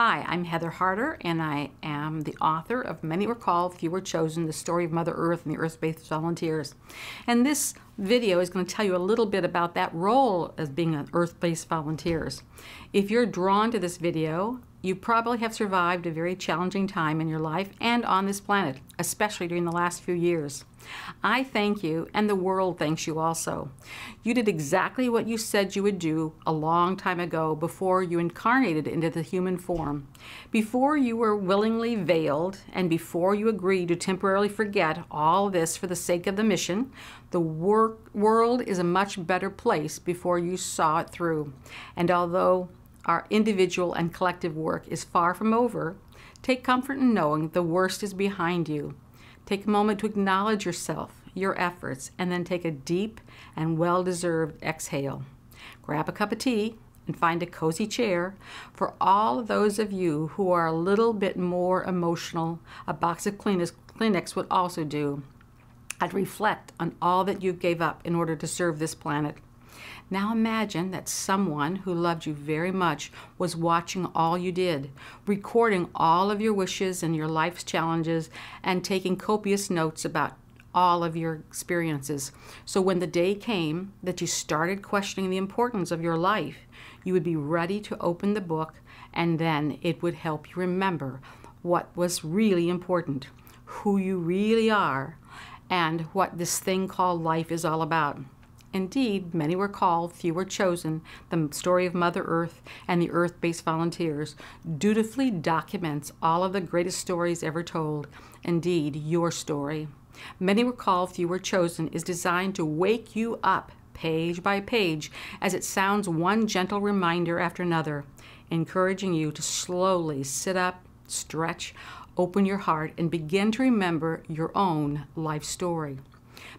Hi, I'm Heather Harder, and I am the author of Many Were Called, Few Were Chosen, the story of Mother Earth and the Earth-Based Volunteers. And this video is going to tell you a little bit about that role as being an Earth-Based Volunteers. If you're drawn to this video, you probably have survived a very challenging time in your life and on this planet, especially during the last few years. I thank you, and the world thanks you also. You did exactly what you said you would do a long time ago before you incarnated into the human form. Before you were willingly veiled, and before you agreed to temporarily forget all this for the sake of the mission, the world is a much better place before you saw it through. And although our individual and collective work is far from over, take comfort in knowing the worst is behind you. Take a moment to acknowledge yourself, your efforts, and then take a deep and well-deserved exhale. Grab a cup of tea and find a cozy chair. For all those of you who are a little bit more emotional, a box of Kleenex would also do. I'd reflect on all that you gave up in order to serve this planet. Now imagine that someone who loved you very much was watching all you did, recording all of your wishes and your life's challenges, and taking copious notes about all of your experiences. So when the day came that you started questioning the importance of your life, you would be ready to open the book, and then it would help you remember what was really important, who you really are, and what this thing called life is all about. Indeed, many were called, few were chosen. The story of Mother Earth and the Earth-Based Volunteers dutifully documents all of the greatest stories ever told. Indeed, your story. Many were called, few were chosen is designed to wake you up page by page as it sounds one gentle reminder after another, encouraging you to slowly sit up, stretch, open your heart, and begin to remember your own life story.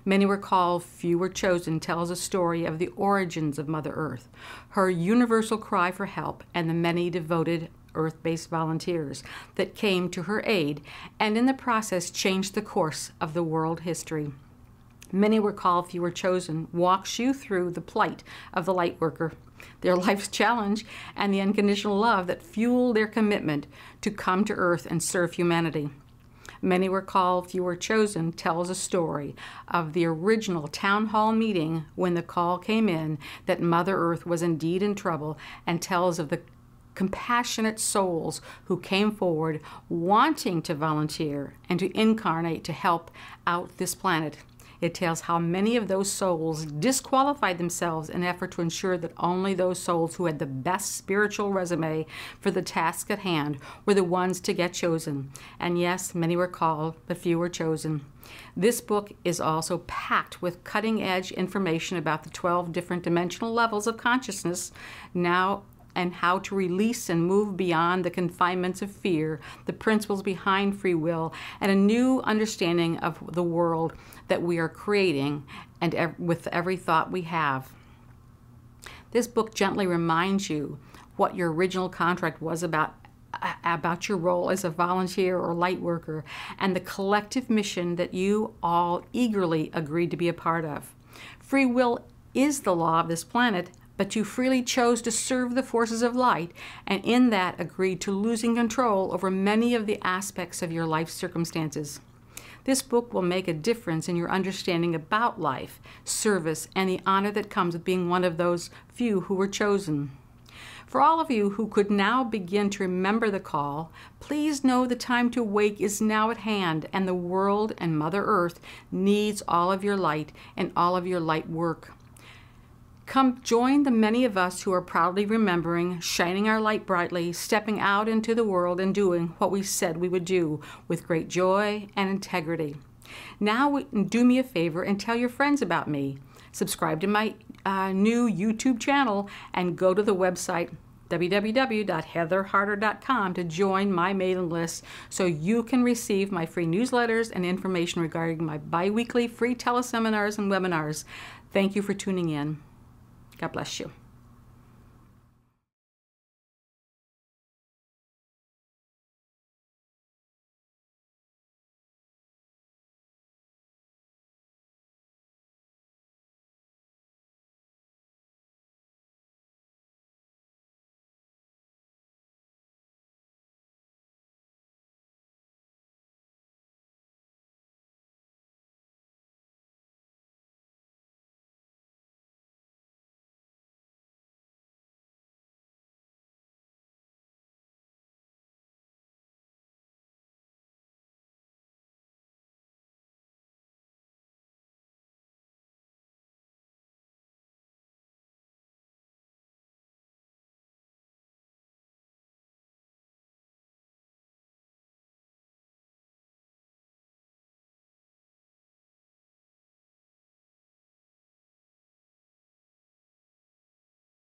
Many were called, few were chosen tells a story of the origins of Mother Earth, her universal cry for help, and the many devoted Earth-based volunteers that came to her aid and in the process changed the course of the world history. Many were called, few were chosen walks you through the plight of the light worker, their life's challenge, and the unconditional love that fueled their commitment to come to Earth and serve humanity. Many were called, few were chosen tells a story of the original town hall meeting when the call came in that Mother Earth was indeed in trouble, and tells of the compassionate souls who came forward wanting to volunteer and to incarnate to help out this planet. It tells how many of those souls disqualified themselves in an effort to ensure that only those souls who had the best spiritual resume for the task at hand were the ones to get chosen. And yes, many were called, but few were chosen. This book is also packed with cutting-edge information about the 12 different dimensional levels of consciousness now, and how to release and move beyond the confinements of fear, the principles behind free will, and a new understanding of the world that we are creating and with every thought we have. This book gently reminds you what your original contract was about your role as a volunteer or light worker, and the collective mission that you all eagerly agreed to be a part of. Free will is the law of this planet, but you freely chose to serve the forces of light, and in that agreed to losing control over many of the aspects of your life circumstances. This book will make a difference in your understanding about life, service, and the honor that comes with being one of those few who were chosen. For all of you who could now begin to remember the call, please know the time to wake is now at hand, and the world and Mother Earth needs all of your light and all of your light work. Come join the many of us who are proudly remembering, shining our light brightly, stepping out into the world and doing what we said we would do with great joy and integrity. Now do me a favor and tell your friends about me. Subscribe to my new YouTube channel and go to the website www.heatherharder.com to join my mailing list so you can receive my free newsletters and information regarding my bi-weekly free teleseminars and webinars. Thank you for tuning in. God bless you.